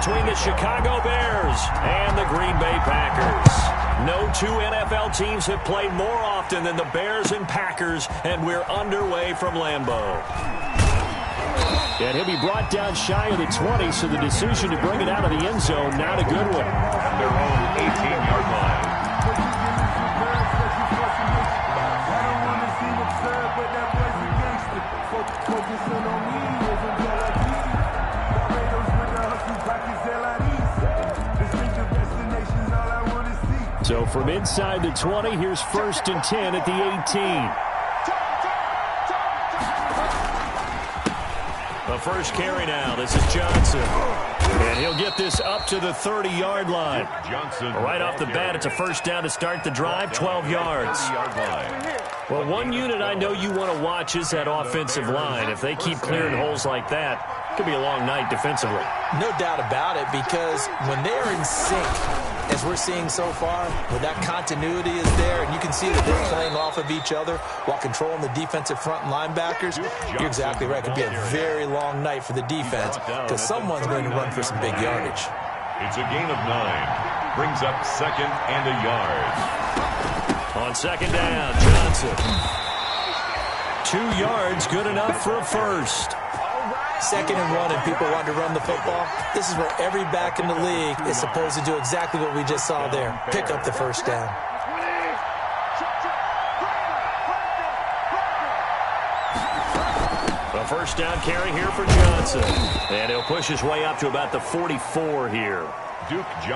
between the Chicago Bears and the Green Bay Packers. No two NFL teams have played more often than the Bears and Packers, and we're underway from Lambeau. And he'll be brought down shy of the 20, so the decision to bring it out of the end zone, not a good one. Their own 18-yard line. So from inside the 20, here's 1st and 10 at the 18. The first carry now. This is Johnson. And he'll get this up to the 30-yard line. Johnson. Right off the bat, it's a first down to start the drive, 12 yards. Well, one unit I know you want to watch is that offensive line. If they keep clearing holes like that, it could be a long night defensively. No doubt about it, because when they're in sync, as we're seeing so far, when that continuity is there, and you can see that they're playing off of each other while controlling the defensive front and linebackers, you're exactly right. It could be a very long night for the defense because someone's going to run for some big yardage. It's a gain of 9. Brings up 2nd and a yard. On 2nd down, Johnson. 2 yards, good enough for a first. 2nd and 1 and people want to run the football. This is where every back in the league is supposed to do exactly what we just saw there. Pick up the first down. The first down carry here for Johnson. And he'll push his way up to about the 44 here.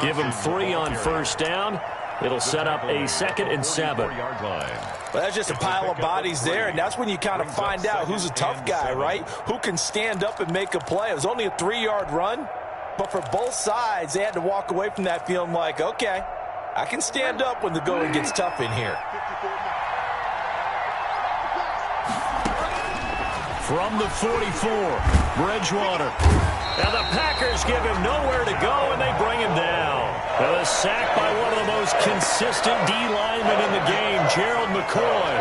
Give him 3 on first down. It'll set up a 2nd and 7. Well, that's just a pile of bodies there, and that's when you kind of find out who's a tough guy, right? Who can stand up and make a play. It was only a 3-yard run, but for both sides, they had to walk away from that feeling like, okay, I can stand up when the going gets tough in here. From the 44, Bridgewater. Now the Packers give him nowhere to go, and they bring him down. A sack by one of the most consistent D linemen in the game, Gerald McCoy.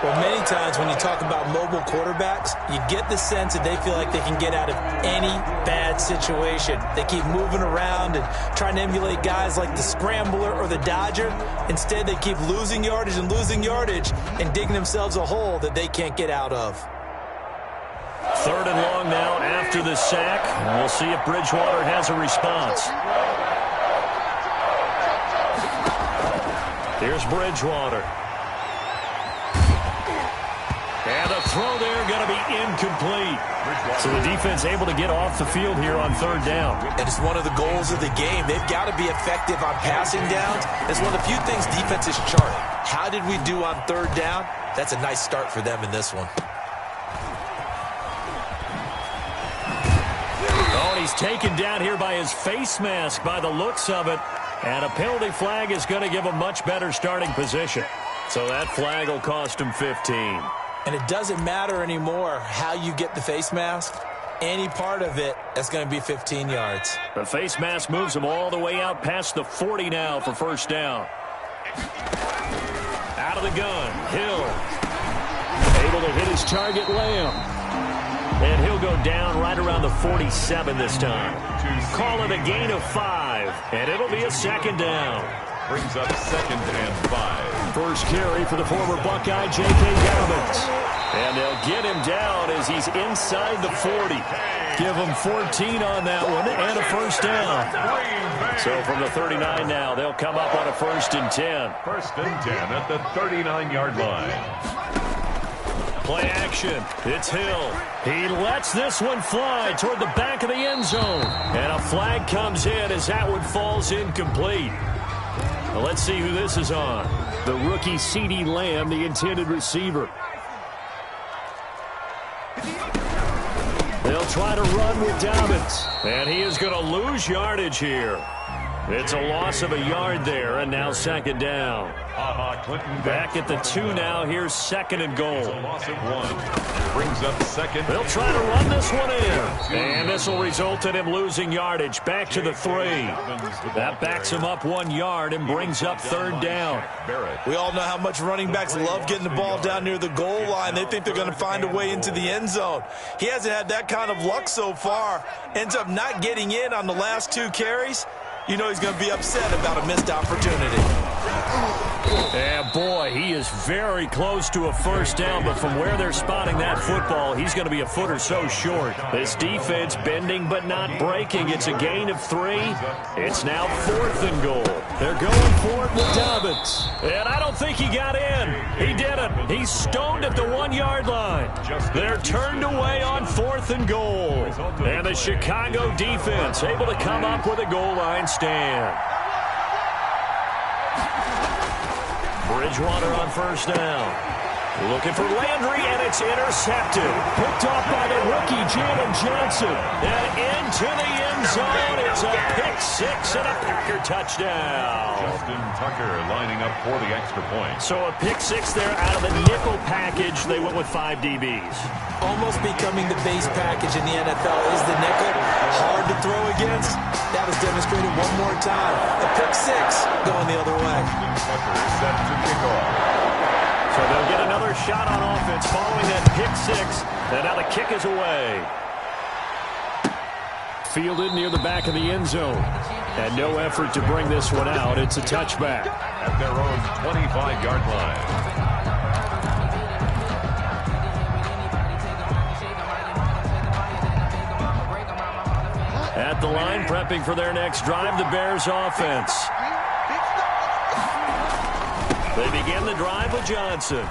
Well, many times when you talk about mobile quarterbacks, you get the sense that they feel like they can get out of any bad situation. They keep moving around and trying to emulate guys like the Scrambler or the Dodger. Instead, they keep losing yardage and digging themselves a hole that they can't get out of. 3rd and long now after the sack. We'll see if Bridgewater has a response. Here's Bridgewater. And the throw there going to be incomplete. So the defense able to get off the field here on 3rd down. And it's one of the goals of the game. They've got to be effective on passing downs. It's one of the few things defenses chart. How did we do on 3rd down? That's a nice start for them in this one. He's taken down here by his face mask by the looks of it. And a penalty flag is going to give a much better starting position. So that flag will cost him 15. And it doesn't matter anymore how you get the face mask. Any part of it, that's going to be 15 yards. The face mask moves him all the way out past the 40 now for first down. Out of the gun, Hill. Able to hit his target, Lamb. And he'll go down right around the 47 this time. Call it a gain of 5, and it'll be a 2nd down. Brings up 2nd and 5. First carry for the former Buckeye, J.K. Dobbins. And they'll get him down as he's inside the 40. Give him 14 on that one and a first down. So from the 39 now, they'll come up on a 1st and 10. 1st and 10 at the 39-yard line. Play action. It's Hill. He lets this one fly toward the back of the end zone. And a flag comes in as that one falls incomplete. Well, let's see who this is on. The rookie CeeDee Lamb, the intended receiver. They'll try to run with Dobbins. And he is going to lose yardage here. It's a loss of a yard there, and now 2nd down. Back at the 2 now. Here's 2nd and goal. Loss of 1. Brings up second. They'll try to run this one in. And this will result in him losing yardage. Back to the 3. That backs him up 1 yard and brings up 3rd down. We all know how much running backs love getting the ball down near the goal line. They think they're going to find a way into the end zone. He hasn't had that kind of luck so far. Ends up not getting in on the last 2 carries. You know he's going to be upset about a missed opportunity. And boy, he is very close to a first down, but from where they're spotting that football, he's going to be a foot or so short. This defense bending but not breaking. It's a gain of 3. It's now 4th and goal. They're going for it with Dobbins. And I don't think he got in. He didn't. He's stoned at the 1-yard line. They're turned away on 4th and goal. And the Chicago defense able to come up with a goal line stand. Bridgewater on first down. Looking for Landry, and it's intercepted. Picked off by the rookie, Jalen Johnson. And into the end zone. It's a pick-6 and a Packer touchdown. Justin Tucker lining up for the extra point. So a pick-6 there out of the nickel package. They went with 5 DBs. Almost becoming the base package in the NFL is the nickel. Hard to throw against. That was demonstrated one more time. A pick-6 going the other way. Tucker is set to kick off. So they'll get another shot on offense following that pick-6. And now the kick is away. Fielded near the back of the end zone. And no effort to bring this one out. It's a touchback. At their own 25-yard line. At the line, prepping for their next drive, the Bears offense. They begin the drive with Johnson.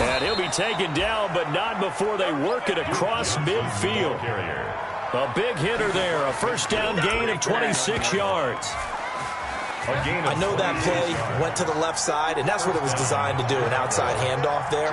And he'll be taken down, but not before they work it across midfield. A big hitter there, a first down gain of 26 yards. I know that play went to the left side, and that's what it was designed to do, an outside handoff there.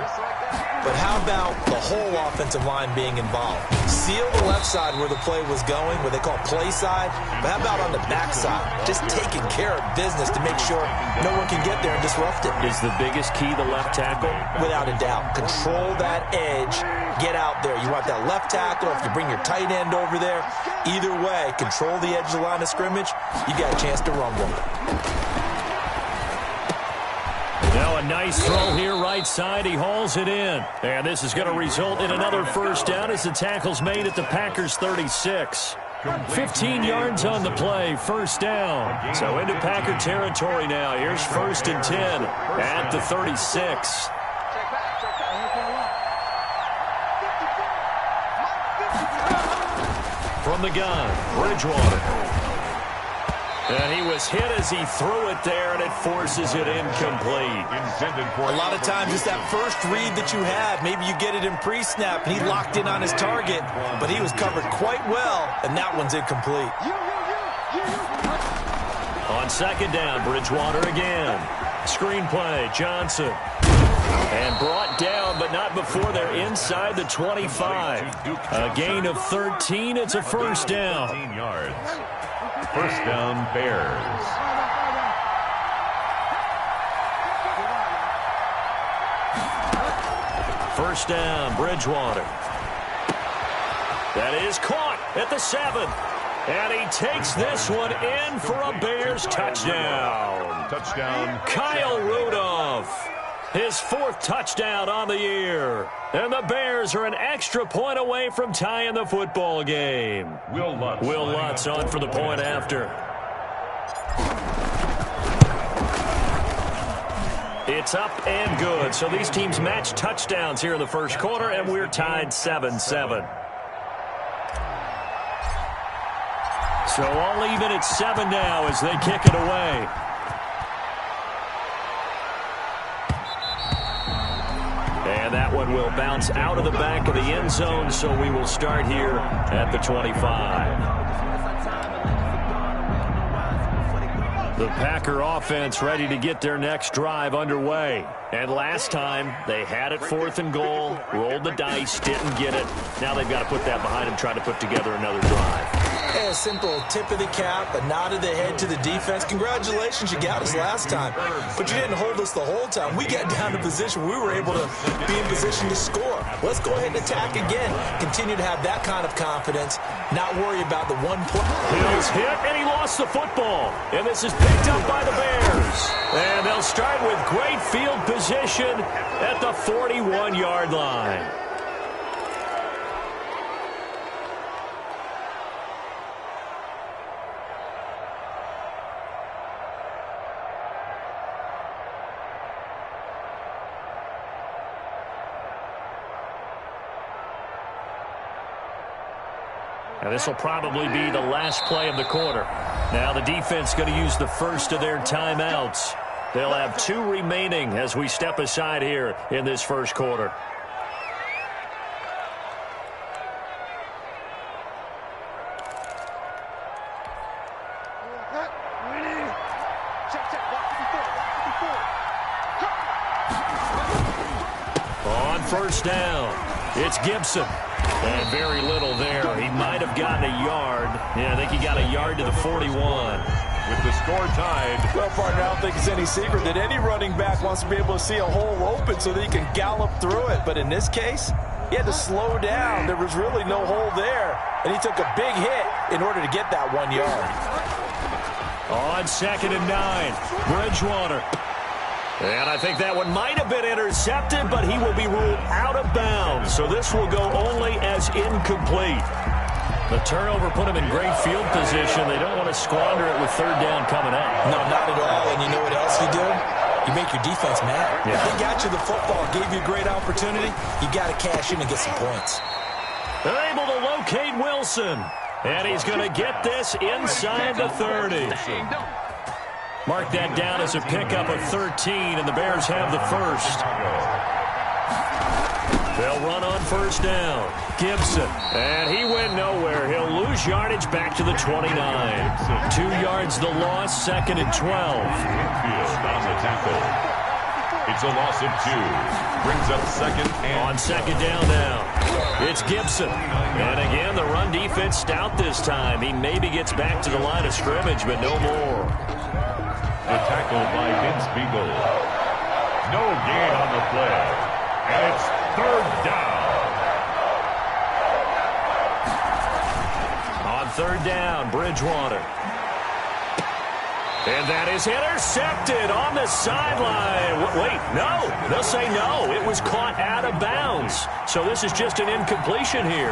But how about the whole offensive line being involved? Seal the left side where the play was going, what they call play side. But how about on the back side? Just taking care of business to make sure no one can get there and disrupt it. Is the biggest key the left tackle? Without a doubt. Control that edge. Get out there. You want that left tackle. If you bring your tight end over there, either way, control the edge of the line of scrimmage, you got a chance to rumble. Now a nice throw here right side. He hauls it in. And this is going to result in another first down as the tackle's made at the Packers 36. 15 yards on the play, first down. So into Packer territory now. Here's 1st and 10 at the 36. From the gun, Bridgewater. And he was hit as he threw it there, and it forces it incomplete. A lot of times it's that first read that you have. Maybe you get it in pre-snap, and he locked in on his target, but he was covered quite well, and that one's incomplete. On second down, Bridgewater again. Screenplay, Johnson. And brought down, but not before they're inside the 25. A gain of 13. It's a first down. 13 yards. First down, Bears. First down, Bridgewater. That is caught at the 7. And he takes this one in for a Bears touchdown. Touchdown. Kyle Rudolph. His 4th touchdown on the year. And the Bears are an extra point away from tying the football game. Will Lutz on for the point after. It's up and good. So these teams match touchdowns here in the first quarter, and we're tied 7-7. So all even at 7 now as they kick it away. And that one will bounce out of the back of the end zone, so we will start here at the 25. The Packer offense ready to get their next drive underway. And last time, they had it 4th and goal, rolled the dice, didn't get it. Now they've got to put that behind them, try to put together another drive. A simple tip of the cap, a nod of the head to the defense. Congratulations, you got us last time. But you didn't hold us the whole time. We got down to position. We were able to be in position to score. Let's go ahead and attack again. Continue to have that kind of confidence, not worry about the one play. Hill's hit, and he lost the football. And this is picked up by the Bears. And they'll start with great field position at the 41-yard line. Now this will probably be the last play of the quarter. Now the defense going to use the first of their timeouts. They'll have 2 remaining as we step aside here in this first quarter. On first down, it's Gibson. And very little there. He might have gotten a yard. Yeah, I think he got a yard to the 41. With the score tied. Well, partner, I don't think it's any secret that any running back wants to be able to see a hole open so that he can gallop through it. But in this case, he had to slow down. There was really no hole there. And he took a big hit in order to get that 1 yard. On 2nd and 9, Bridgewater. And I think that one might have been intercepted, but he will be ruled out of bounds. So this will go only as incomplete. The turnover put him in great field position. They don't want to squander it with 3rd down coming up. No, not at all. And you know what else you do? You make your defense mad. Yeah. They got you the football, gave you a great opportunity. You got to cash in and get some points. They're able to locate Wilson. And he's going to get this inside the 30. Mark that down as a pickup of 13, and the Bears have the first. They'll run on first down. Gibson, and he went nowhere. He'll lose yardage back to the 29. 2 yards the loss, 2nd and 12. On the tackle. It's a loss of 2. Brings up 2nd and... On 2nd down now, it's Gibson. And again, the run defense stout this time. He maybe gets back to the line of scrimmage, but no more. The tackle by Vince Beagle. No gain on the play. And it's 3rd down. On 3rd down, Bridgewater. And that is intercepted on the sideline. Wait, no. They'll say no. It was caught out of bounds. So this is just an incompletion here.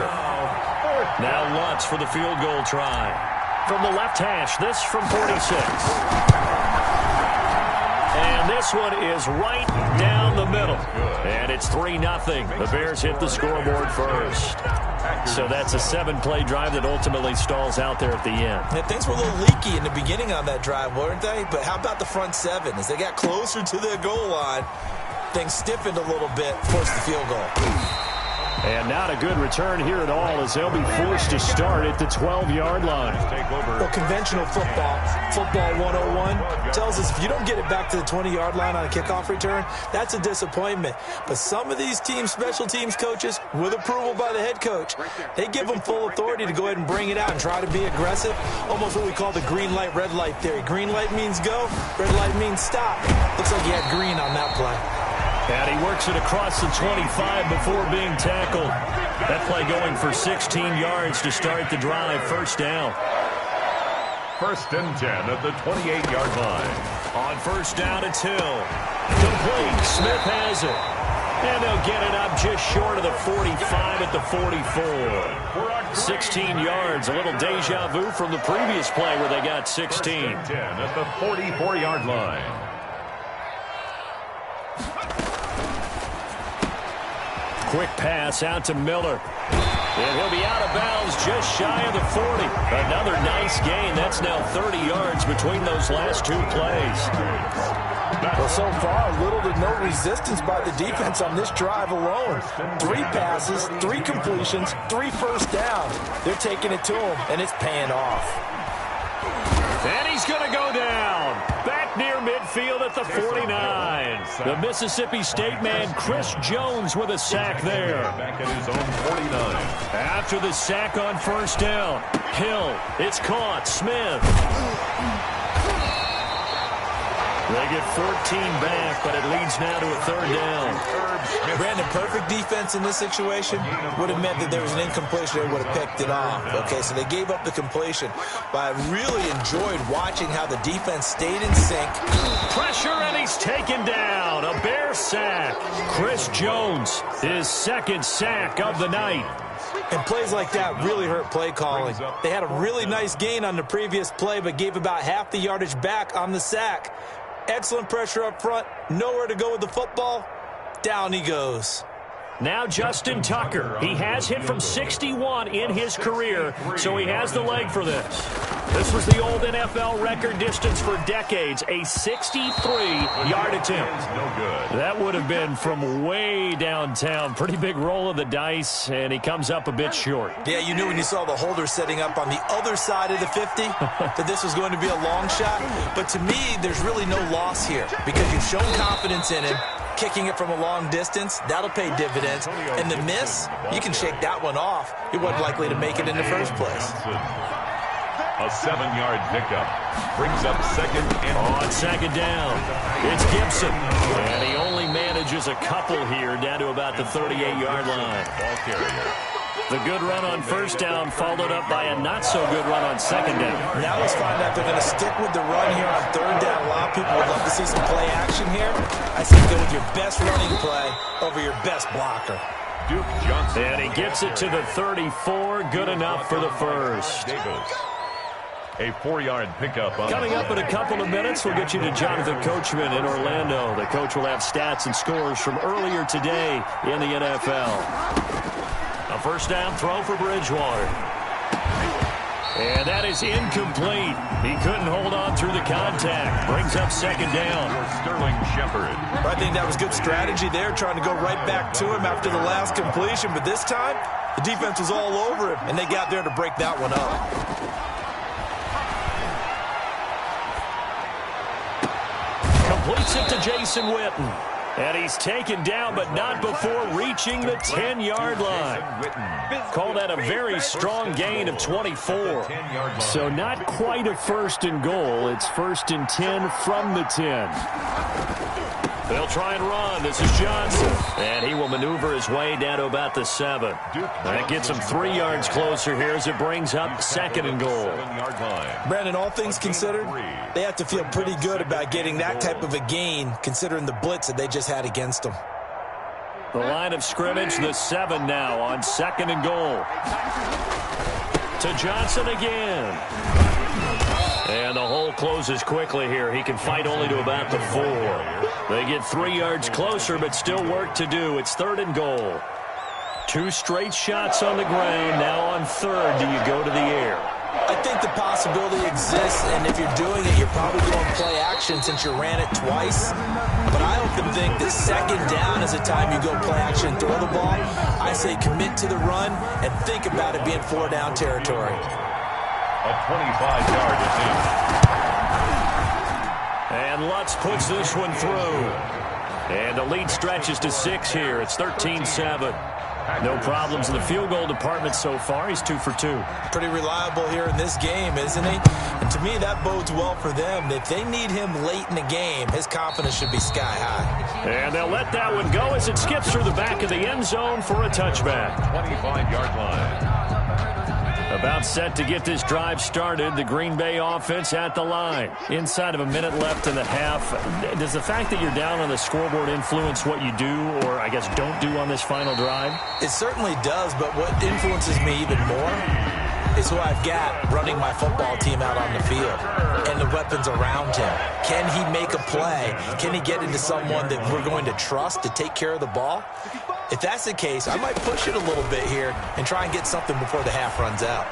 Now Lutz for the field goal try. From the left hash, this from 46. And this one is right down the middle. And it's 3-0. The Bears hit the scoreboard first. So that's a 7-play drive that ultimately stalls out there at the end. Yeah, things were a little leaky in the beginning on that drive, weren't they? But how about the front 7? As they got closer to their goal line, things stiffened a little bit, forced the field goal. And not a good return here at all as they'll be forced to start at the 12-yard line. Well, conventional football 101, tells us if you don't get it back to the 20-yard line on a kickoff return, that's a disappointment. But some of these teams, special teams coaches, with approval by the head coach, they give them full authority to go ahead and bring it out and try to be aggressive. Almost what we call the green light, red light theory. Green light means go, red light means stop. Looks like he had green on that play. And he works it across the 25 before being tackled. That play going for 16 yards to start the drive. First down. 1st and 10 at the 28-yard line. On first down, it's Hill. Complete. Smith has it. And they'll get it up just short of the 45 at the 44. 16 yards. A little deja vu from the previous play where they got 16. 10 at the 44-yard line. Quick pass out to Miller. And he'll be out of bounds just shy of the 40. Another nice gain. That's now 30 yards between those last 2 plays. Well, so far, little to no resistance by the defense on this drive alone. 3 passes, 3 completions, 3 first downs. They're taking it to him, and it's paying off. And he's going to go down. Back near midfield. midfield at the 49. The Mississippi State man, Chris Jones, with a sack there. Back at his own 49. After the sack on first down, Hill, it's caught, Smith. They get 14 back, but it leads now to a third down. Brandon, perfect defense in this situation would have meant that there was an incompletion. They would have picked it off. Okay, so they gave up the completion. But I really enjoyed watching how the defense stayed in sync. Pressure, and he's taken down. A Bear sack. Chris Jones, his second sack of the night. And plays like that really hurt play calling. They had a really nice gain on the previous play, but gave about half the yardage back on the sack. Excellent pressure up front. Nowhere to go with the football. Down he goes. Now Justin Tucker. He has hit from 61 in his career, so he has the leg for this. This was the old NFL record distance for decades, a 63-yard attempt. No good. That would have been from way downtown. Pretty big roll of the dice, and he comes up a bit short. Yeah, you knew when you saw the holder setting up on the other side of the 50 that this was going to be a long shot. But to me, there's really no loss here because you've shown confidence in him. Kicking it from a long distance, that'll pay dividends. And the miss, you can shake that one off. He wasn't likely to make it in the first place. A 7-yard pickup. Brings up second and on second down. It's Gibson. And he only manages a couple here down to about the 38-yard line. Ball carrier. The good run on first down followed up by a not-so-good run on second down. Now let's find out if they're going to stick with the run here on third down. A lot of people would love to see some play action here. I say go with your best running play over your best blocker. Duke Johnson. And he gets it to the 34. Good enough for the first. A 4-yard pickup. Coming up in a couple of minutes, we'll get you to Jonathan Coachman in Orlando. The coach will have stats and scores from earlier today in the NFL. A first down throw for Bridgewater. And that is incomplete. He couldn't hold on through the contact. Brings up second down. Sterling Shepard. I think that was good strategy there, trying to go right back to him after the last completion. But this time, the defense was all over him, and they got there to break that one up. Completes it to Jason Witten. And he's taken down, but not before reaching the 10-yard line. Call that a very strong gain of 24. So not quite a first and goal. It's first and 10 from the 10. They'll try and run. This is Johnson. And he will maneuver his way down to about the 7. That gets him 3 yards closer here as it brings up second and goal. Brandon, all things considered, they have to feel pretty good about getting that type of a gain considering the blitz that they just had against them. The line of scrimmage, the 7 now on second and goal. To Johnson again. And the hole closes quickly here. He can fight only to about the 4. They get 3 yards closer, but still work to do. It's third and goal. 2 straight shots on the ground. Now on third, do you go to the air? I think the possibility exists, and if you're doing it, you're probably going play action since you ran it twice. But I often think that second down is the time you go play action and throw the ball. I say commit to the run and think about it being 4-down territory. A 25-yard attempt. And Lutz puts this one through. And the lead stretches to 6 here. It's 13-7. No problems in the field goal department so far. He's 2 for 2. Pretty reliable here in this game, isn't he? And to me, that bodes well for them. If they need him late in the game, his confidence should be sky high. And they'll let that one go as it skips through the back of the end zone for a touchback. 25-yard line. About set to get this drive started. The Green Bay offense at the line. Inside of a minute left in the half. Does the fact that you're down on the scoreboard influence what you do, or I guess don't do on this final drive? It certainly does, but what influences me even more is who I've got running my football team out on the field and the weapons around him. Can he make a play? Can he get into someone that we're going to trust to take care of the ball? If that's the case, I might push it a little bit here and try and get something before the half runs out.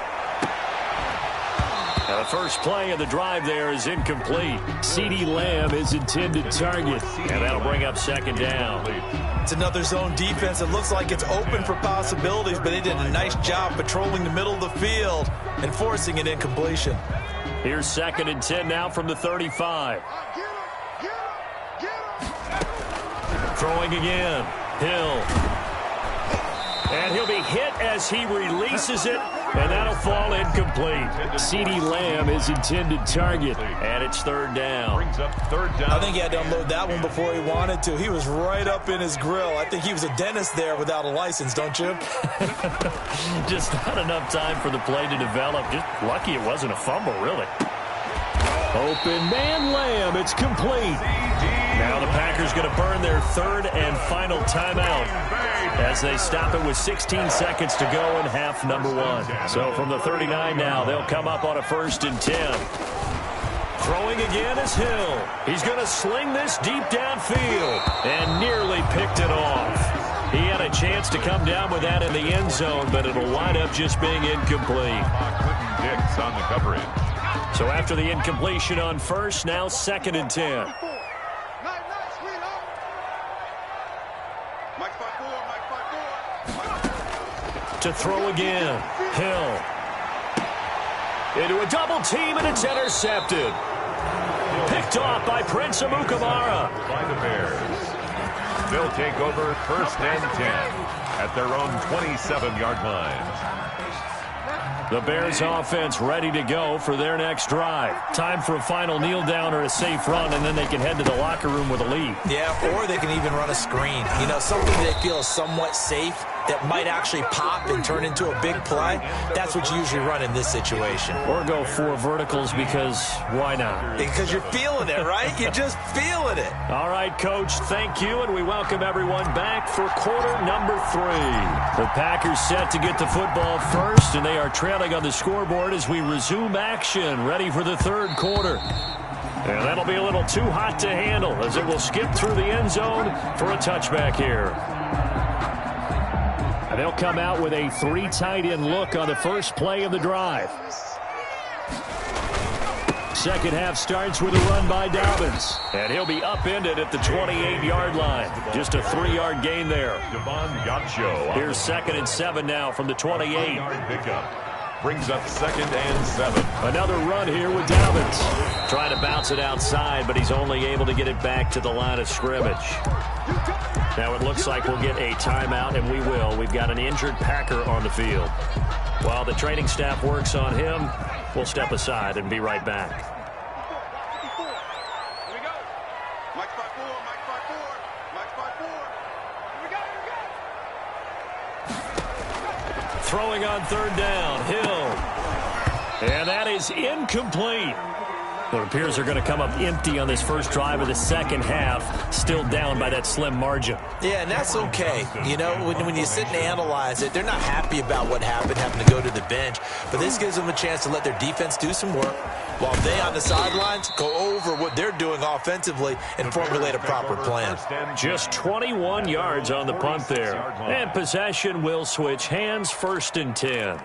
Now the first play of the drive there is incomplete. CeeDee Lamb is intended target, and that'll bring up second down. It's another zone defense. It looks like it's open for possibilities, but they did a nice job patrolling the middle of the field and forcing an incompletion. Here's second and 10 now from the 35. Throwing again. Hill. And he'll be hit as he releases it, and that'll fall incomplete. CeeDee Lamb is intended target, and it's third down. Brings up third down. I think he had to unload that one before he wanted to. He was right up in his grill. I think he was a dentist there without a license, don't you? Just not enough time for the play to develop. Just lucky it wasn't a fumble, really. Open man Lamb. It's complete. Now the Packers going to burn their third and final timeout as they stop it with 16 seconds to go in half number one. So from the 39 now, they'll come up on a 1st and 10. Throwing again is Hill. He's going to sling this deep downfield and nearly picked it off. He had a chance to come down with that in the end zone, but it'll wind up just being incomplete. Clinton Dix on the coverage. So after the incompletion on first, now 2nd and 10. To throw again. Hill. Into a double team, and it's intercepted. Picked off by Prince Amukamara. By the Bears. They'll take over 1st and 10 at their own 27-yard line. The Bears offense ready to go for their next drive. Time for a final kneel down or a safe run, and then they can head to the locker room with a lead. Yeah, or they can even run a screen. You know, something they feel is somewhat safe that might actually pop and turn into a big play. That's what you usually run in this situation. Or go 4 verticals because why not? Because you're feeling it, right? You're just feeling it. All right, Coach, thank you, and we welcome everyone back for quarter number 3. The Packers set to get the football first, and they are trailing on the scoreboard as we resume action, ready for the third quarter. And that'll be a little too hot to handle as it will skip through the end zone for a touchback here. And they'll come out with a 3 tight end look on the first play of the drive. Second half starts with a run by Dobbins. And he'll be upended at the 28-yard line. Just a 3-yard gain there. Here's 2nd and 7 now from the 28. Pickup. Brings up 2nd and 7. Another run here with Dobbins. Trying to bounce it outside, but he's only able to get it back to the line of scrimmage. Now it looks like we'll get a timeout, and we will. We've got an injured Packer on the field. While the training staff works on him, we'll step aside and be right back. Throwing on 3rd down, Hill. And that is incomplete. It appears they're going to come up empty on this first drive of the second half, still down by that slim margin. Yeah, and that's okay. You know, when you sit and analyze it, they're not happy about what happened, having to go to the bench. But this gives them a chance to let their defense do some work while they on the sidelines go over what they're doing offensively and formulate a proper plan. Just 21 yards on the punt there. And possession will switch hands, 1st and 10.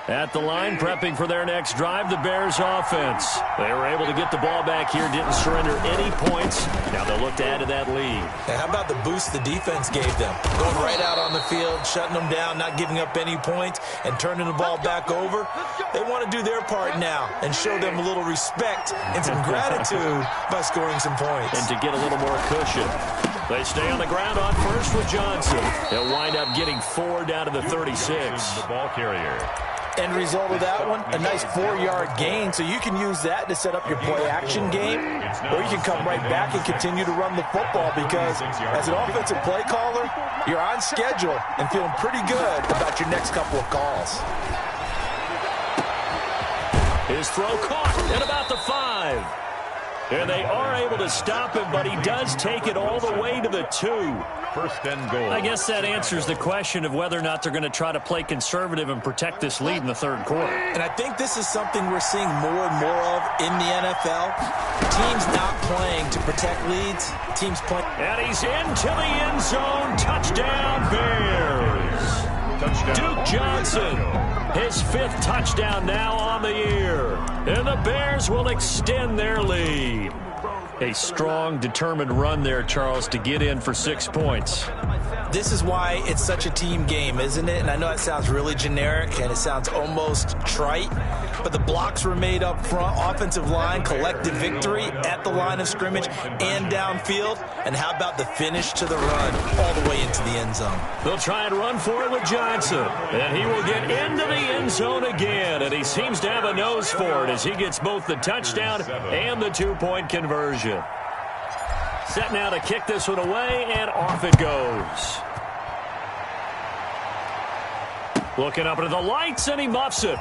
At the line, prepping for their next drive, the Bears offense. They were able to get the ball back here, didn't surrender any points. Now they'll look to add to that lead. And how about the boost the defense gave them? Going right out on the field, shutting them down, not giving up any points, and turning the ball back over. They want to do their part now and show them a little respect and some gratitude by scoring some points. And to get a little more cushion. They stay on the ground on first with Johnson. They'll wind up getting 4 down to the 36. The ball carrier. End result of that one, a nice 4-yard gain, so you can use that to set up your play-action game, or you can come right back and continue to run the football because as an offensive play caller, you're on schedule and feeling pretty good about your next couple of calls. His throw caught at about the 5. And they are able to stop him, but he does take it all the way to the 2. 1st and goal. I guess that answers the question of whether or not they're going to try to play conservative and protect this lead in the third quarter. And I think this is something we're seeing more and more of in the NFL. Teams not playing to protect leads. Teams playing. And he's into the end zone. Touchdown, Bears. Touchdown. Duke Johnson, his 5th touchdown now on the year. And the Bears will extend their lead. A strong, determined run there, Charles, to get in for 6 points. This is why it's such a team game, isn't it? And I know it sounds really generic and it sounds almost trite, but the blocks were made up front. Offensive line, collective victory at the line of scrimmage and downfield. And how about the finish to the run all the way into the end zone? They'll try and run for it with Johnson. And he will get into the end zone again. And he seems to have a nose for it as he gets both the touchdown and the two-point conversion. Set now to kick this one away, and off it goes. Looking up into the lights, and he muffs it.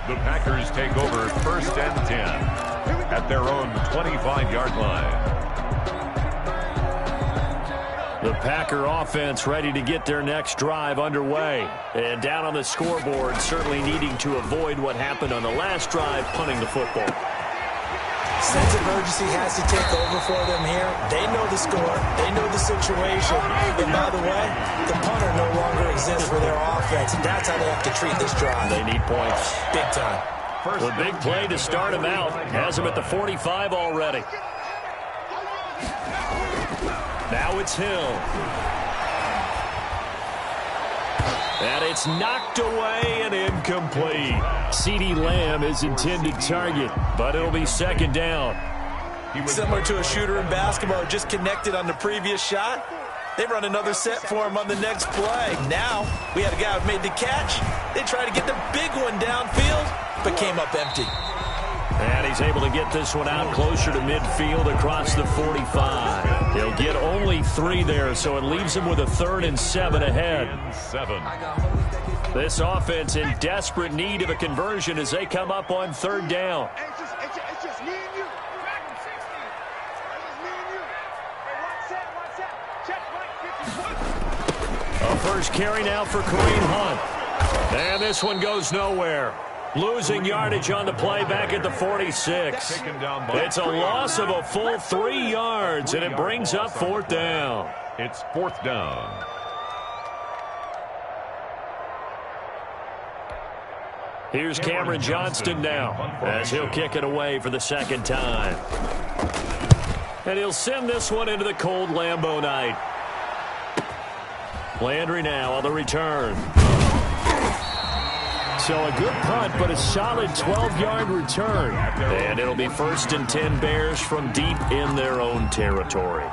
The Packers take over 1st and 10 at their own 25-yard line. The Packer offense ready to get their next drive underway. And down on the scoreboard, certainly needing to avoid what happened on the last drive, punting the football. Sense of urgency has to take over for them here. They know the score. They know the situation. And by the way, the punter no longer exists for their offense. That's how they have to treat this drive. They need points. Big time. The big play to start him out. Has him at the 45 already. Now it's Hill. And it's knocked away and incomplete. CeeDee Lamb is intended target, but it'll be second down. Similar to a shooter in basketball, just connected on the previous shot. They run another set for him on the next play. Now, we had a guy who made the catch. They tried to get the big one downfield, but came up empty. And he's able to get this one out closer to midfield across the 45. He'll get only 3 there, so it leaves him with a 3rd and 7 ahead. This offense in desperate need of a conversion as they come up on 3rd down. It's just me and you. A first carry now for Kareem Hunt. And this one goes nowhere. Losing yardage on the play back at the 46. It's a loss of a full 3 yards, and it brings up 4th down. It's 4th down. Here's Cameron Johnston now as he'll kick it away for the 2nd time. And he'll send this one into the cold Lambeau night. Landry now on the return. So a good punt, but a solid 12-yard return. And it'll be 1st and 10 Bears from deep in their own territory.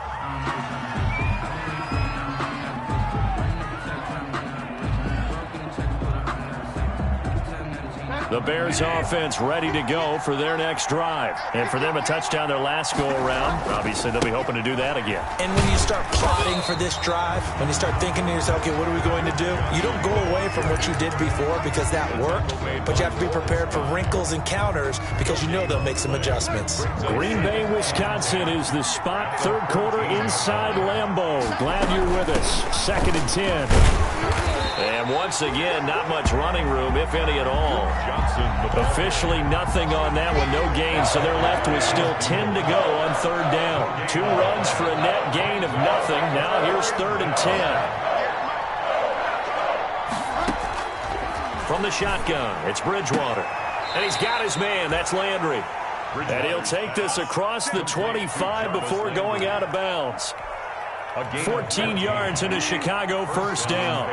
The Bears offense ready to go for their next drive. And for them, a touchdown their last go-around. Obviously, they'll be hoping to do that again. And when you start plotting for this drive, when you start thinking to yourself, okay, what are we going to do? You don't go away from what you did before because that worked, but you have to be prepared for wrinkles and counters because you know they'll make some adjustments. Green Bay, Wisconsin is the spot. 3rd quarter inside Lambeau. Glad you're with us. 2nd and 10. And once again, not much running room, if any at all. Officially nothing on that one, no gain, so they're left with still 10 to go on 3rd down. 2 runs for a net gain of nothing. Now here's 3rd and 10. From the shotgun, it's Bridgewater. And he's got his man, that's Landry. And he'll take this across the 25 before going out of bounds. 14 yards into Chicago 1st down.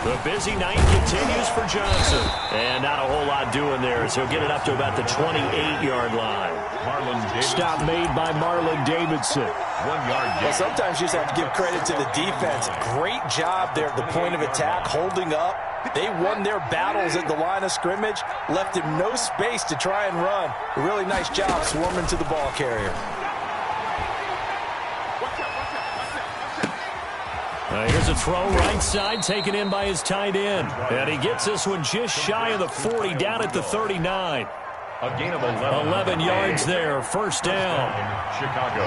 The busy night continues for Johnson. And not a whole lot doing there, so he'll get it up to about the 28-yard line. Stop made by Marlon Davidson. 1 yard. Well, sometimes you just have to give credit to the defense. Great job there at the point of attack, holding up. They won their battles at the line of scrimmage, left him no space to try and run. A really nice job swarming to the ball carrier. Here's a throw right side, taken in by his tight end. And he gets this one just shy of the 40, down at the 39. A gain of 11. 11 yards there, 1st down. Chicago.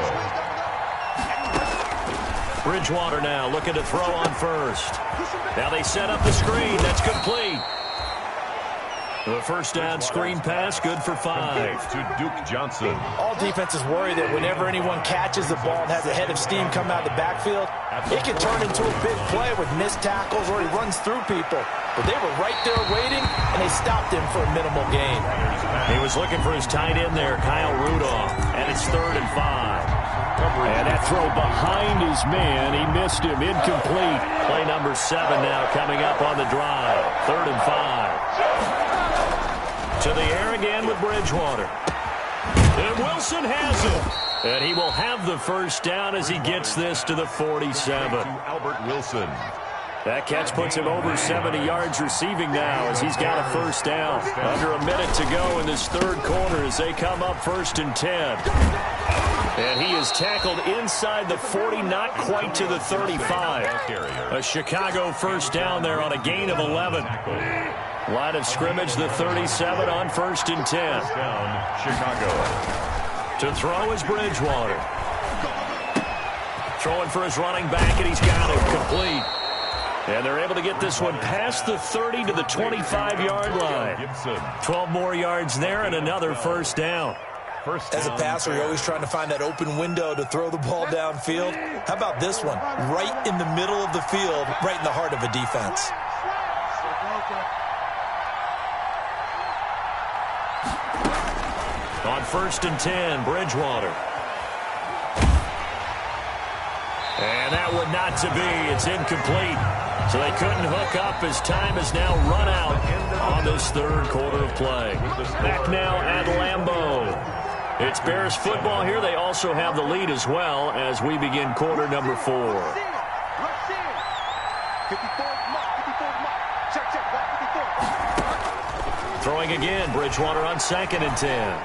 Bridgewater now looking to throw on 1st. Now they set up the screen. That's complete. The 1st down screen pass, good for 5. To Duke Johnson. All defenses worry that whenever anyone catches the ball and has a head of steam come out of the backfield, it can turn into a big play with missed tackles or he runs through people. But they were right there waiting, and they stopped him for a minimal gain. He was looking for his tight end there, Kyle Rudolph, and it's 3rd and 5. And that throw behind his man, he missed him, incomplete. Play number 7 now coming up on the drive. 3rd and 5. To the air again with Bridgewater. And Wilson has it. And he will have the first down as he gets this to the 47. Albert Wilson. That catch puts him over 70 yards receiving now as he's got a first down. Under a minute to go in this 3rd quarter as they come up 1st and 10. And he is tackled inside the 40, not quite to the 35. A Chicago first down there on a gain of 11. Line of scrimmage, the 37 on 1st and 10. Chicago. To throw is Bridgewater. Throwing for his running back, and he's got it complete. And they're able to get this one past the 30 to the 25-yard line. 12 more yards there and another first down. As a passer, you're always trying to find that open window to throw the ball downfield. How about this one? Right in the middle of the field, right in the heart of a defense. On 1st and 10, Bridgewater. And that one not to be. It's incomplete. So they couldn't hook up as time has now run out on this 3rd quarter of play. Back now at Lambeau. It's Bears football here. They also have the lead as well as we begin quarter number 4. Throwing again, Bridgewater on 2nd and 10.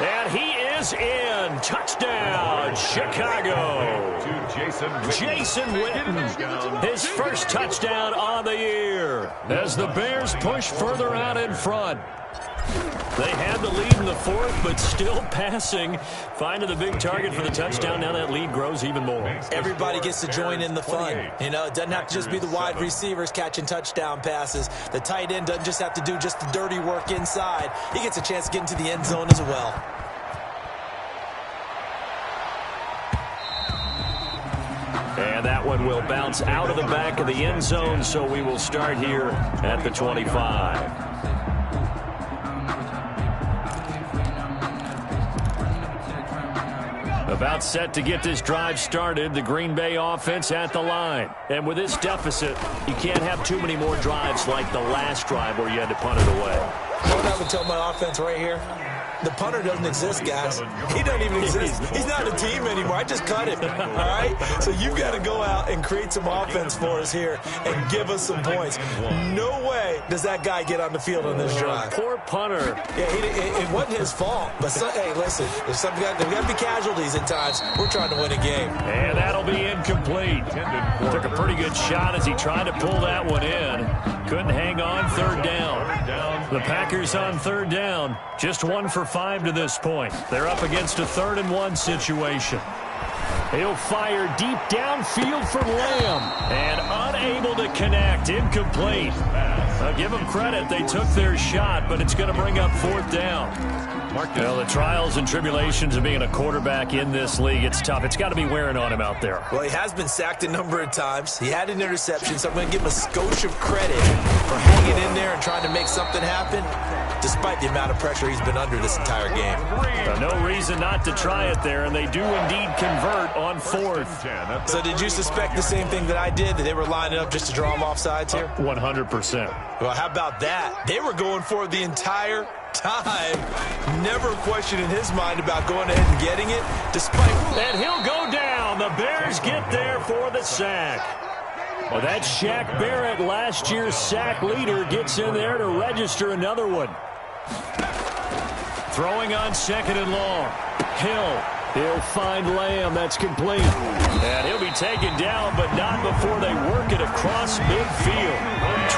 And he is in. Touchdown, Chicago. Jason Witten, his first touchdown on the year as the Bears push further out in front. They had the lead in the 4th, but still passing. Finding the big target for the touchdown. Now that lead grows even more. Everybody gets to join in the fun. You know, it doesn't have to just be the wide receivers catching touchdown passes. The tight end doesn't just have to do just the dirty work inside. He gets a chance to get into the end zone as well. And that one will bounce out of the back of the end zone, so we will start here at the 25. About set to get this drive started, the Green Bay offense at the line. And with this deficit, you can't have too many more drives like the last drive where you had to punt it away. You know what I would tell my offense right here? The punter doesn't exist, guys. He doesn't even exist. He's not a team anymore. I just cut him, all right? So you've got to go out and create some offense for us here and give us some points. No way does that guy get on the field on this drive. Poor punter. Yeah, it wasn't his fault. But, hey, listen, there's got to be casualties at times. We're trying to win a game. And that'll be incomplete. Took a pretty good shot as he tried to pull that one in. Couldn't hang on. 3rd down. The Packers on 3rd down. Just 1 for 5 to this point. They're up against a 3rd and 1 situation. He'll fire deep downfield from Lamb. And unable to connect. Incomplete. I'll give them credit. They took their shot, but it's going to bring up 4th down. Well, the trials and tribulations of being a quarterback in this league, it's tough. It's got to be wearing on him out there. Well, he has been sacked a number of times. He had an interception, so I'm going to give him a skosh of credit for hanging in there and trying to make something happen, despite the amount of pressure he's been under this entire game. No reason not to try it there, and they do indeed convert on 4th. So did you suspect the same thing that I did, that they were lining up just to draw him off sides here? 100%. Well, how about that? They were going for it the entire time. Never a question in his mind about going ahead and getting it, despite... And he'll go down. The Bears get there for the sack. Well, that's Shaq Barrett, last year's sack leader, gets in there to register another one. Throwing on 2nd and long. Hill. He'll find Lamb. That's complete. And he'll be taken down, but not before they work it across midfield.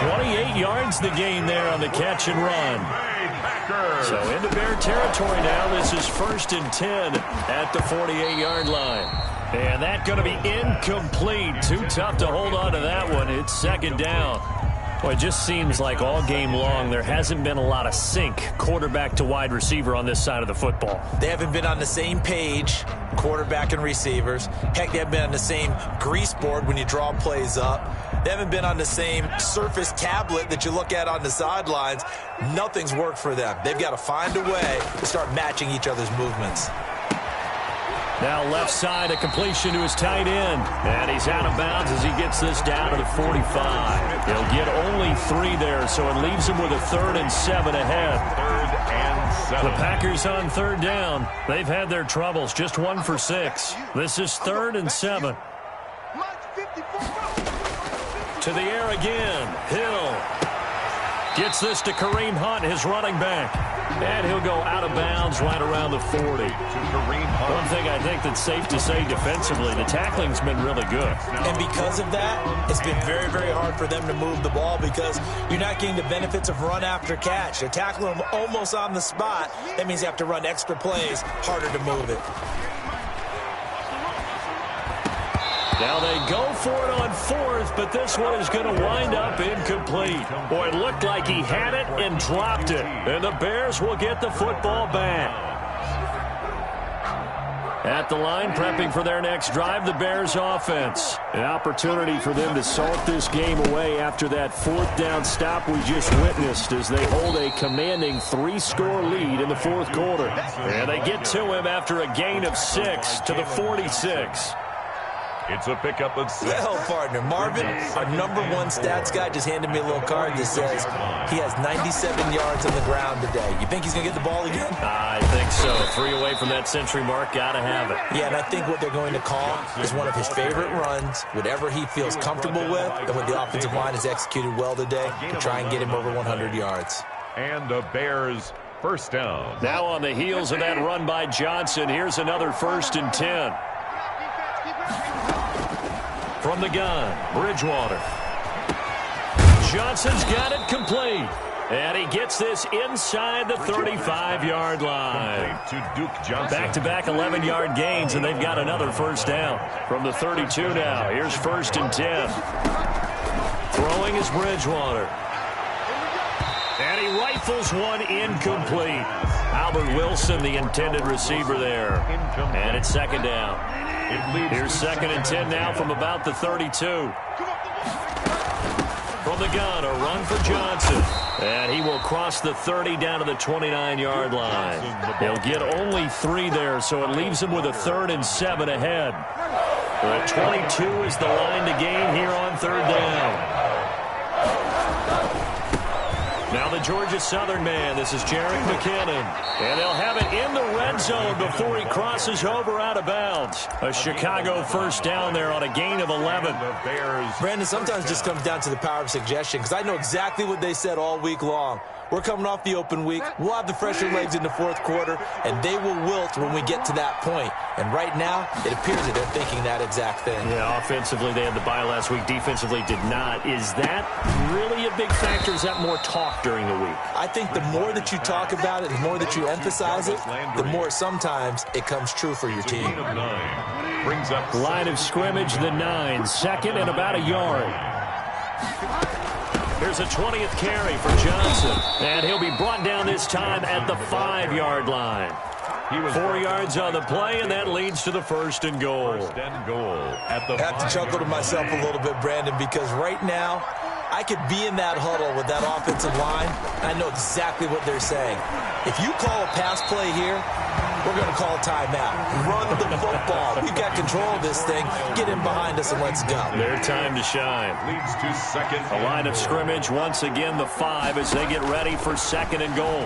28 yards the gain there on the catch and run. So into Bear territory now. This is 1st and 10 at the 48-yard line. And that's going to be incomplete. Too tough to hold on to that one. It's 2nd down. Well, it just seems like all game long there hasn't been a lot of sync quarterback to wide receiver on this side of the football. They haven't been on the same page, quarterback and receivers. Heck, they haven't been on the same grease board when you draw plays up. They haven't been on the same surface tablet that you look at on the sidelines. Nothing's worked for them. They've got to find a way to start matching each other's movements. Now left side, a completion to his tight end. And he's out of bounds as he gets this down to the 45. He'll get only 3 there, so it leaves him with a 3rd and 7 ahead. 3rd and 7. The Packers on 3rd down. They've had their troubles, just 1 for 6. This is 3rd and 7. To the air again. Hill gets this to Kareem Hunt, his running back. And he'll go out of bounds right around the 40. One thing I think that's safe to say defensively, the tackling's been really good. And because of that, it's been very, very hard for them to move the ball because you're not getting the benefits of run after catch. They're tackling them almost on the spot. That means you have to run extra plays, harder to move it. Now they go for it on 4th, but this one is going to wind up incomplete. Boy, it looked like he had it and dropped it. And the Bears will get the football back. At the line, prepping for their next drive, the Bears offense. An opportunity for them to salt this game away after that 4th down stop we just witnessed as they hold a commanding 3-score lead in the 4th quarter. And they get to him after a gain of 6 to the 46. It's a pickup of 6. Well, partner, Marvin, our #1 stats guy, just handed me a little card that says he has 97 yards on the ground today. You think he's going to get the ball again? I think so. 3 away from that century mark. Got to have it. Yeah, and I think what they're going to call is one of his favorite runs, whatever he feels comfortable with, and what the offensive line has executed well today to try and get him over 100 yards. And the Bears 1st down. Now on the heels of that run by Johnson, here's another 1st and 10. From the gun, Bridgewater. Johnson's got it complete. And he gets this inside the 35-yard line. To Duke Johnson. Back-to-back 11-yard gains, and they've got another 1st down. From the 32 now, here's 1st and 10. Throwing is Bridgewater. And he rifles one incomplete. Albert Wilson, the intended receiver there. And it's 2nd down. Here's 2nd and 10 now from about the 32. From the gun, a run for Johnson. And he will cross the 30 down to the 29-yard line. He'll get only 3 there, so it leaves him with a 3rd and 7 ahead. The 22 is the line to gain here on 3rd down. Now the Georgia Southern man, this is Jerick McKinnon. And they'll have it in the red zone before he crosses over out of bounds. A Chicago 1st down there on a gain of 11. Brandon, sometimes it just comes down to the power of suggestion because I know exactly what they said all week long. We're coming off the open week. We'll have the fresher legs in the 4th quarter, and they will wilt when we get to that point. And right now, it appears that they're thinking that exact thing. Yeah, offensively, they had the bye last week. Defensively, did not. Is that really a big factor? Is that more talk during the week? I think the more that you talk about it, the more that you emphasize it, the more sometimes it comes true for your team. Brings up line of scrimmage, the 9. 2nd and about a yard. Here's a 20th carry for Johnson. And he'll be brought down this time at the 5-yard line. He was 4 yards on the play, and that leads to the 1st and goal. I have to chuckle to myself a little bit, Brandon, because right now, I could be in that huddle with that offensive line, and I know exactly what they're saying. If you call a pass play here, we're going to call a timeout. Run the football. We've got control of this thing. Get in behind us and let's go. Their time to shine. Leads to 2nd. A line of scrimmage, once again the 5 as they get ready for 2nd and goal.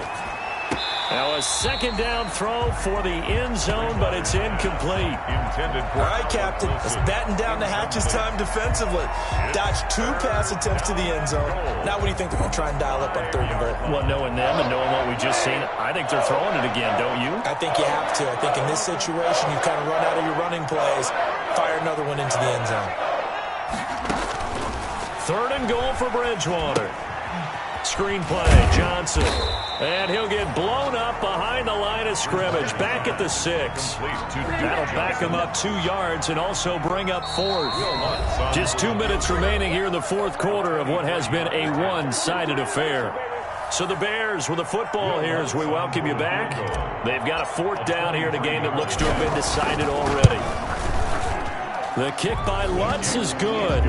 Now a 2nd down throw for the end zone, but it's incomplete. All right, Captain. Let's batten down the hatches time defensively. Dodged 2 pass attempts to the end zone. Now what do you think they're going to try and dial up on 3rd and goal? Well, knowing them and knowing what we just seen, I think they're throwing it again, don't you? I think you have to. I think in this situation, you kind of run out of your running plays, fire another one into the end zone. 3rd and goal for Bridgewater. Screen play, Johnson. And he'll get blown up behind the line of scrimmage. Back at the 6. That'll back him up 2 yards and also bring up 4th. Just 2 minutes remaining here in the 4th quarter of what has been a one-sided affair. So the Bears with the football here as we welcome you back. They've got a 4th down here in a game that looks to have been decided already. The kick by Lutz is good.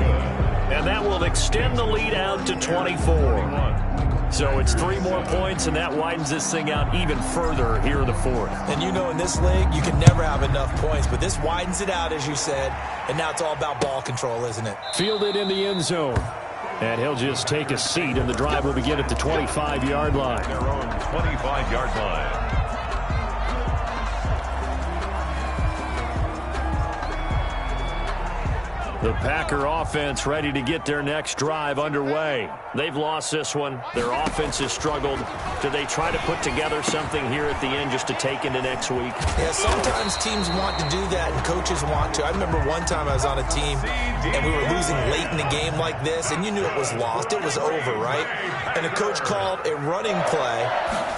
And that will extend the lead out to 24. So it's 3 more points, and that widens this thing out even further here in the fourth. And you know in this league, you can never have enough points, but this widens it out, as you said, and now it's all about ball control, isn't it? Fielded in the end zone. And he'll just take a seat, and the drive will begin at the 25-yard line. Their own 25-yard line. The Packer offense ready to get their next drive underway. They've lost this one. Their offense has struggled. Do they try to put together something here at the end just to take into next week? Yeah, sometimes teams want to do that and coaches want to. I remember one time I was on a team and we were losing late in the game like this, and you knew it was lost. It was over, right? And the coach called a running play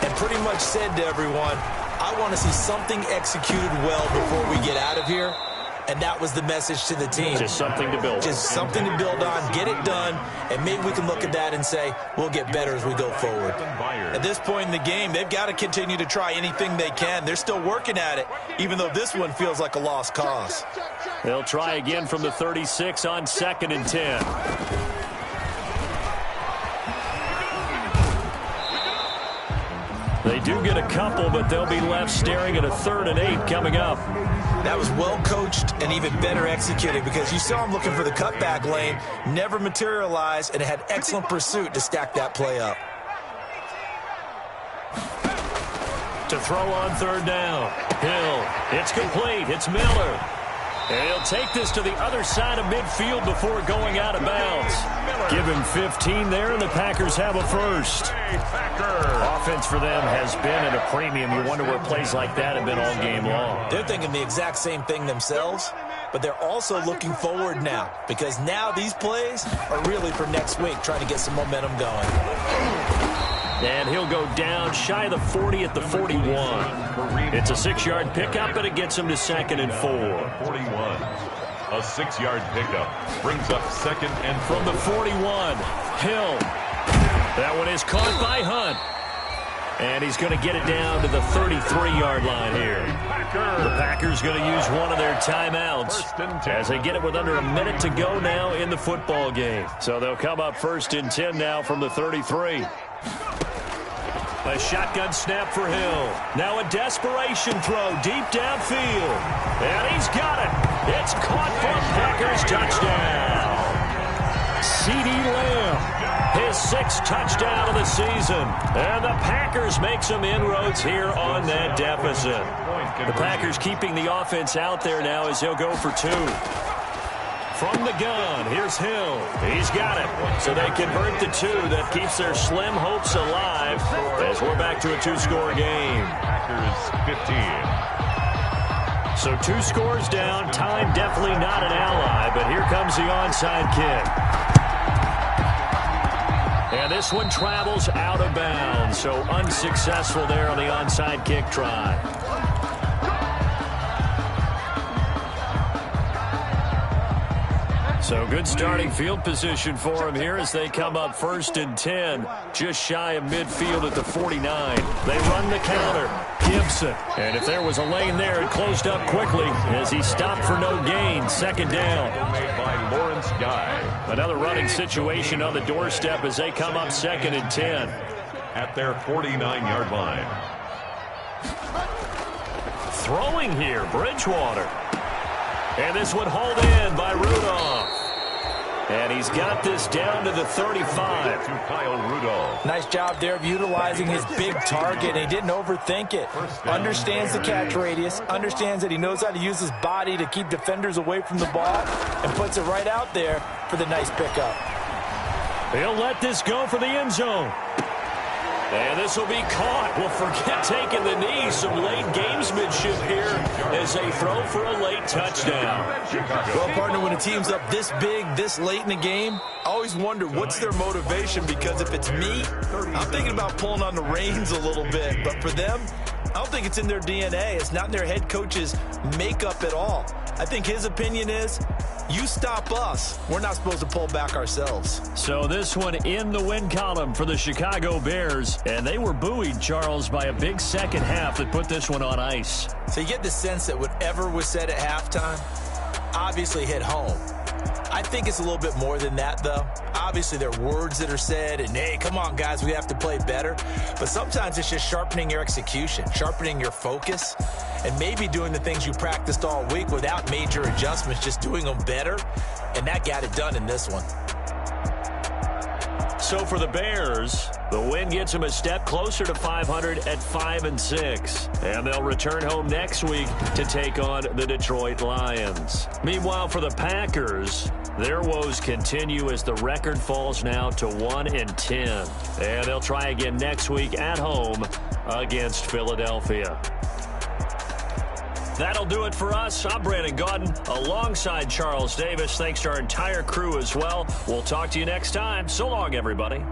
and pretty much said to everyone, I want to see something executed well before we get out of here. And that was the message to the team. Just something to build. Just something to build on, get it done, and maybe we can look at that and say, we'll get better as we go forward. At this point in the game, they've got to continue to try anything they can. They're still working at it, even though this one feels like a lost cause. They'll try again from the 36 on 2nd and 10. They do get a couple, but they'll be left staring at a 3rd and 8 coming up. That was well coached and even better executed because you saw him looking for the cutback lane, never materialized, and had excellent pursuit to stack that play up. To throw on 3rd down. Hill. It's complete. It's Miller. And he'll take this to the other side of midfield before going out of bounds. Give him 15 there, and the Packers have a first. Offense for them has been at a premium. You wonder where plays like that have been all game long. They're thinking the exact same thing themselves, but they're also looking forward now because now these plays are really for next week, trying to get some momentum going. And he'll go down shy of the 40 at the 41. It's a 6-yard pickup, and it gets him to 2nd and 4. 41. A 6-yard pickup brings up 2nd and 4. From the 41, Hill. That one is caught by Hunt. And he's going to get it down to the 33-yard line here. The Packers going to use one of their timeouts as they get it with under a minute to go now in the football game. So they'll come up 1st and 10 now from the 33. A shotgun snap for Hill. Now a desperation throw deep downfield. And he's got it. It's caught for Packers touchdown. C.D. Lamb, his 6th touchdown of the season. And the Packers make some inroads here on that deficit. The Packers keeping the offense out there now as he'll go for 2. From the gun, here's Hill. He's got it. So they convert the 2. That keeps their slim hopes alive as we're back to a 2-score game. Packers 15. So 2 scores down. Time definitely not an ally, but here comes the onside kick. And this one travels out of bounds. So unsuccessful there on the onside kick try. So good starting field position for him here as they come up 1st and 10, just shy of midfield at the 49. They run the counter. Gibson. And if there was a lane there, it closed up quickly as he stopped for no gain. 2nd down. Made by Lawrence Guy. Another running situation on the doorstep as they come up 2nd and 10. At their 49-yard line. Throwing here, Bridgewater. And this one hauled in by Rudolph. And he's got this down to the 35. To Kyle Rudolph. Nice job there of utilizing his big target. He didn't overthink it. Understands the catch radius. Understands that he knows how to use his body to keep defenders away from the ball. And puts it right out there for the nice pickup. He'll let this go for the end zone. And this will be caught. Well, forget taking the knee. Some late gamesmanship here as they throw for a late touchdown. Well, partner, when a team's up this big, this late in the game, I always wonder what's their motivation, because if it's me, I'm thinking about pulling on the reins a little bit. But for them, I don't think it's in their DNA. It's not in their head coach's makeup at all. I think his opinion is, you stop us, we're not supposed to pull back ourselves. So this one in the win column for the Chicago Bears. And they were buoyed, Charles, by a big second half that put this one on ice. So you get the sense that whatever was said at halftime obviously hit home. I think it's a little bit more than that, though. Obviously, there are words that are said, and, hey, come on, guys, we have to play better. But sometimes it's just sharpening your execution, sharpening your focus, and maybe doing the things you practiced all week without major adjustments, just doing them better. And that got it done in this one. So for the Bears, the win gets them a step closer to 500 at 5-6. And they'll return home next week to take on the Detroit Lions. Meanwhile, for the Packers, their woes continue as the record falls now to 1-10. And they'll try again next week at home against Philadelphia. That'll do it for us. I'm Brandon Gaudin alongside Charles Davis. Thanks to our entire crew as well. We'll talk to you next time. So long, everybody.